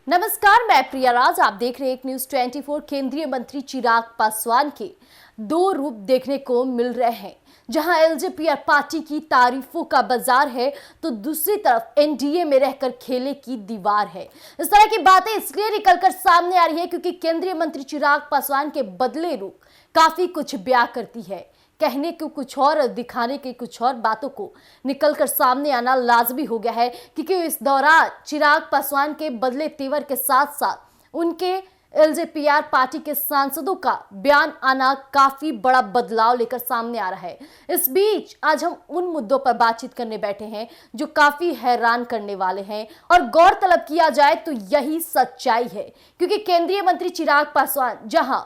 नमस्कार, मैं प्रिया राज। आप देख रहे हैं एक न्यूज 24। केंद्रीय मंत्री चिराग पासवान के दो रूप देखने को मिल रहे हैं। जहां एलजेपी पार्टी की तारीफों का बाजार है तो दूसरी तरफ एनडीए में रहकर खेले की दीवार है। इस तरह की बातें इसलिए निकलकर सामने आ रही है क्योंकि केंद्रीय मंत्री चिराग पासवान के बदले रूप काफी कुछ बयां करती है। कहने को कुछ और, दिखाने के कुछ और बातों को निकलकर सामने आना लाजमी हो गया है क्योंकि इस दौरान चिराग पासवान के बदले तेवर के साथ साथ उनके एलजेपीआर पार्टी के सांसदों का बयान आना काफी बड़ा बदलाव लेकर सामने आ रहा है। इस बीच आज हम उन मुद्दों पर बातचीत करने बैठे हैं जो काफी हैरान करने वाले हैं और गौरतलब किया जाए तो यही सच्चाई है क्योंकि केंद्रीय मंत्री चिराग पासवान जहां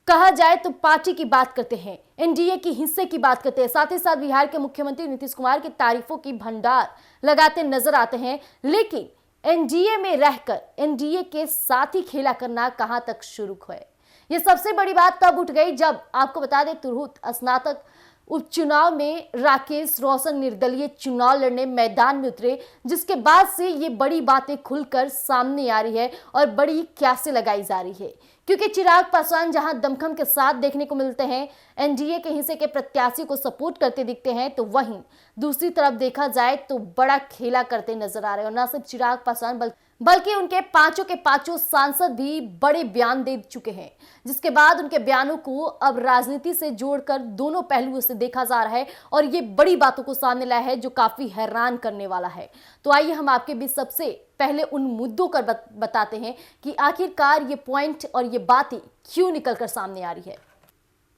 कहा जाए तो पार्टी की बात करते हैं, एनडीए की हिस्से की बात करते हैं, साथ ही साथ बिहार के मुख्यमंत्री नीतीश कुमार की तारीफों की भंडार लगाते नजर आते हैं। लेकिन एनडीए में रहकर एनडीए के साथ ही खेला करना कहां तक शुरू है। यह सबसे बड़ी बात तब उठ गई जब आपको बता दें तिरहुत स्नातक उपचुनाव में राकेश रोशन निर्दलीय चुनाव लड़ने मैदान में उतरे, जिसके बाद से ये बड़ी बातें खुलकर सामने आ रही है और बड़ी क्यासे लगाई जा रही है क्योंकि चिराग पासवान जहां दमखम के साथ देखने को मिलते हैं, एनडीए के हिस्से के प्रत्याशी को सपोर्ट करते दिखते हैं, तो वहीं दूसरी तरफ देखा जाए तो बड़ा खेला करते नजर आ रहे हैं। और न सिर्फ चिराग पासवान बल्कि उनके पांचों के पांचों सांसद भी बड़े बयान दे चुके हैं, जिसके बाद उनके बयानों को अब राजनीति से जोड़कर दोनों पहलुओं से देखा जा रहा है और ये बड़ी बातों को सामने लाया है जो काफी हैरान करने वाला है। तो आइए हम आपके बीच सबसे पहले उन मुद्दों पर बताते हैं कि आखिरकार ये पॉइंट और ये बातें क्यों निकलकर सामने आ रही है।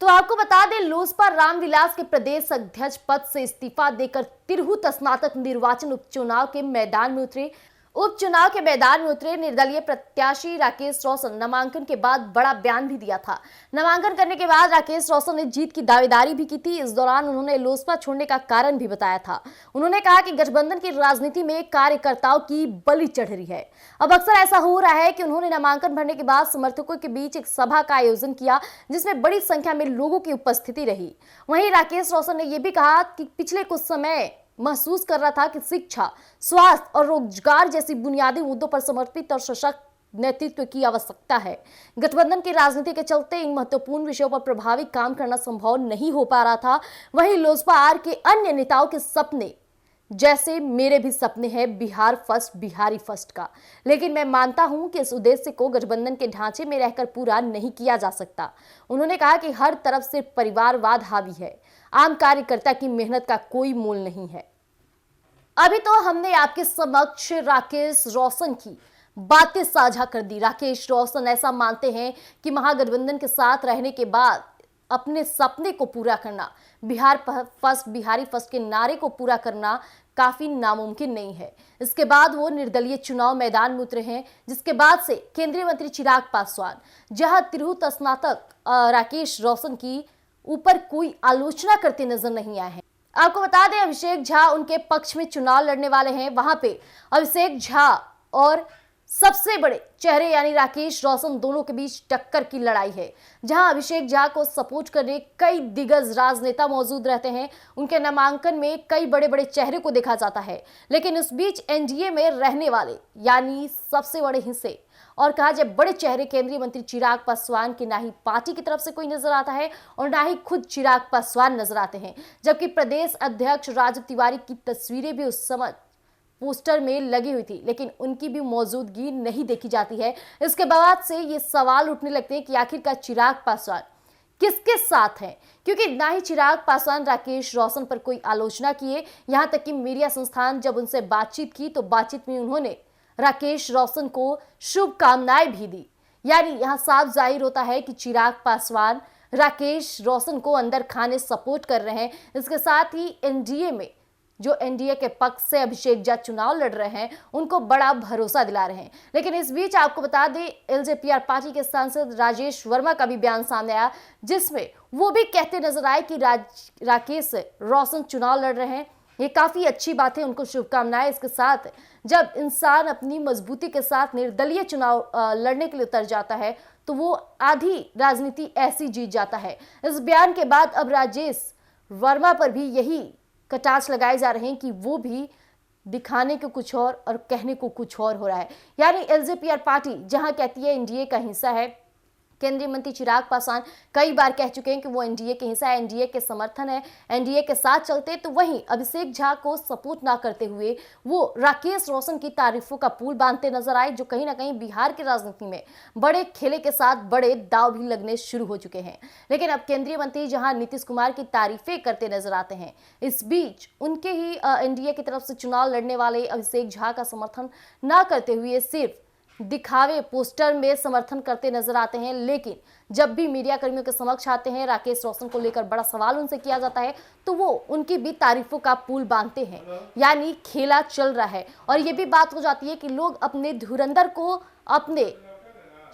तो आपको बता दें, लोजपा रामविलास के प्रदेश अध्यक्ष पद से इस्तीफा देकर तिरहुत स्नातक निर्वाचन उपचुनाव के मैदान में उतरे। उपचुनाव के मैदान में उतरे निर्दलीय प्रत्याशी राकेश रोशन नामांकन के बाद बड़ा बयान भी दिया था। नामांकन करने के बाद राकेश रोशन ने जीत की दावेदारी भी की थी। इस दौरान उन्होंने लोजपा छोड़ने का कारण भी बताया था। उन्होंने कहा कि गठबंधन की राजनीति में कार्यकर्ताओं की बलि चढ़ रही है। अब अक्सर ऐसा हो रहा है कि उन्होंने नामांकन भरने के बाद समर्थकों के बीच एक सभा का आयोजन किया जिसमें बड़ी संख्या में लोगों की उपस्थिति रही। वहीं राकेश रोशन ने यह भी कहा कि पिछले कुछ समय महसूस कर रहा था कि शिक्षा, स्वास्थ्य और रोजगार जैसी बुनियादी मुद्दों पर समर्पित और सशक्त नेतृत्व की आवश्यकता है। गठबंधन की राजनीति के चलते इन महत्वपूर्ण विषयों पर प्रभावी काम करना संभव नहीं हो पा रहा था। वहीं लोजपा आर के अन्य नेताओं के सपने, जैसे मेरे भी सपने हैं बिहार फर्स्ट, बिहारी फर्स्ट का, लेकिन मैं मानता हूं कि इस उद्देश्य को गठबंधन के ढांचे में रहकर पूरा नहीं किया जा सकता। उन्होंने कहा कि हर तरफ से परिवारवाद हावी है, आम कार्यकर्ता की मेहनत का कोई मोल नहीं है। अभी तो हमने आपके समक्ष राकेश रोशन की बातें साझा कर दी। राकेश रोशन ऐसा मानते हैं कि महागठबंधन के साथ रहने के बाद अपने सपने को पूरा करना, बिहार फर्स्ट, बिहारी फर्स्ट के नारे को पूरा करना काफी नामुमकिन नहीं है। इसके बाद वो निर्दलीय चुनाव मैदान में उतरे हैं, जिसके बाद से केंद्रीय मंत्री चिराग पासवान जहां तिरहुत स्नातक राकेश रोशन की ऊपर कोई आलोचना करते नजर नहीं आए हैं। आपको बता दें, अभिषेक झा उनके पक्ष में चुनाव लड़ने वाले हैं। वहां पे अभिषेक झा और सबसे बड़े चेहरे यानी राकेश रोशन दोनों के बीच टक्कर की लड़ाई है, जहां अभिषेक झा को सपोर्ट करने कई दिग्गज राजनेता मौजूद रहते हैं। उनके नामांकन में कई बड़े बड़े चेहरे को देखा जाता है, लेकिन इस बीच एनडीए में रहने वाले यानी सबसे बड़े हिस्से और कहा जाए बड़े चेहरे केंद्रीय मंत्री चिराग पासवान की ना ही पार्टी की तरफ से कोई नजर आता है और ना ही खुद चिराग पासवान नजर आते हैं। जबकि प्रदेश अध्यक्ष राजू तिवारी की तस्वीरें भी उस समय पोस्टर में लगी हुई थी, लेकिन उनकी भी मौजूदगी नहीं देखी जाती है। इसके बाद से ये सवाल उठने लगते हैं कि आखिरकार चिराग पासवान किसके साथ हैं, क्योंकि ना ही चिराग पासवान राकेश रोशन पर कोई आलोचना किए। यहां तक कि मीडिया संस्थान जब उनसे बातचीत की तो बातचीत में उन्होंने राकेश रोशन को शुभकामनाएं भी दी। यानी यहां साफ जाहिर होता है कि चिराग पासवान राकेश रोशन को अंदर खाने सपोर्ट कर रहे हैं। इसके साथ ही एनडीए में जो एनडीए के पक्ष से अभिषेक झा चुनाव लड़ रहे हैं उनको बड़ा भरोसा दिला रहे हैं। लेकिन इस बीच आपको बता दें, एलजेपीआर पार्टी के सांसद राजेश वर्मा का भी बयान सामने आया, जिसमें वो भी कहते नजर आए कि राकेश रोशन चुनाव लड़ रहे हैं, ये काफी अच्छी बात है, उनको शुभकामनाएं। इसके साथ जब इंसान अपनी मजबूती के साथ निर्दलीय चुनाव लड़ने के लिए उतर जाता है तो वो आधी राजनीति ऐसी जीत जाता है। इस बयान के बाद अब राजेश वर्मा पर भी यही कटाक्ष लगाए जा रहे हैं कि वो भी दिखाने को कुछ और कहने को कुछ और हो रहा है। यानी एलजेपीआर पार्टी जहां कहती है एनडीए का हिस्सा है, केंद्रीय मंत्री चिराग पासवान कई बार कह चुके हैं कि वो एनडीए के हिस्सा है, एनडीए के समर्थन है, एनडीए के साथ चलते, तो वहीं अभिषेक झा को सपोर्ट ना करते हुए वो राकेश रोशन की तारीफों का पुल बांधते नजर आए, जो कहीं ना कहीं बिहार की राजनीति में बड़े खेले के साथ बड़े दाव भी लगने शुरू हो चुके हैं। लेकिन अब केंद्रीय मंत्री जहां नीतीश कुमार की तारीफें करते नजर आते हैं, इस बीच उनके ही एनडीए की तरफ से चुनाव लड़ने वाले अभिषेक झा का समर्थन ना करते हुए सिर्फ दिखावे पोस्टर में समर्थन करते नजर आते हैं। लेकिन जब भी मीडिया कर्मियों के समक्ष आते हैं, राकेश रोशन को लेकर बड़ा सवाल उनसे किया जाता है, तो वो उनकी भी तारीफों का पुल बांधते हैं। यानी खेला चल रहा है। और ये भी बात हो जाती है कि लोग अपने धुरंधर को, अपने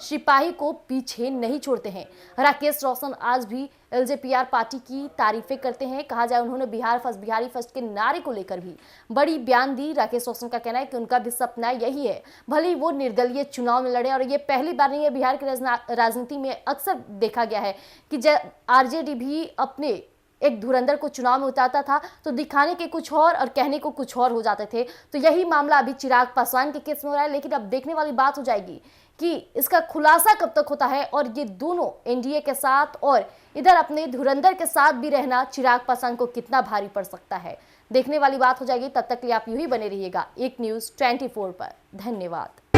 सिपाही को पीछे नहीं छोड़ते हैं। राकेश रोशन आज भी एलजेपीआर पार्टी की तारीफें करते हैं। कहा जाए उन्होंने बिहार फर्स्ट, बिहारी फर्स्ट के नारे को लेकर भी बड़ी बयान दी। राकेश रोशन का कहना है कि उनका भी सपना यही है, भले ही वो निर्दलीय चुनाव में लड़े। और ये पहली बार नहीं है, बिहार की राजनीति में अक्सर देखा गया है कि आरजेडी भी अपने एक धुरंधर को चुनाव में उतारता था तो दिखाने के कुछ और कहने को कुछ और हो जाते थे। तो यही मामला अभी चिराग पासवान के केस में हो रहा है। लेकिन अब देखने वाली बात हो जाएगी कि इसका खुलासा कब तक होता है, और ये दोनों एनडीए के साथ और इधर अपने धुरंधर के साथ भी रहना चिराग पासवान को कितना भारी पड़ सकता है, देखने वाली बात हो जाएगी। तब तक के लिए आप यूं ही बने रहिएगा एक न्यूज़ 24 पर। धन्यवाद।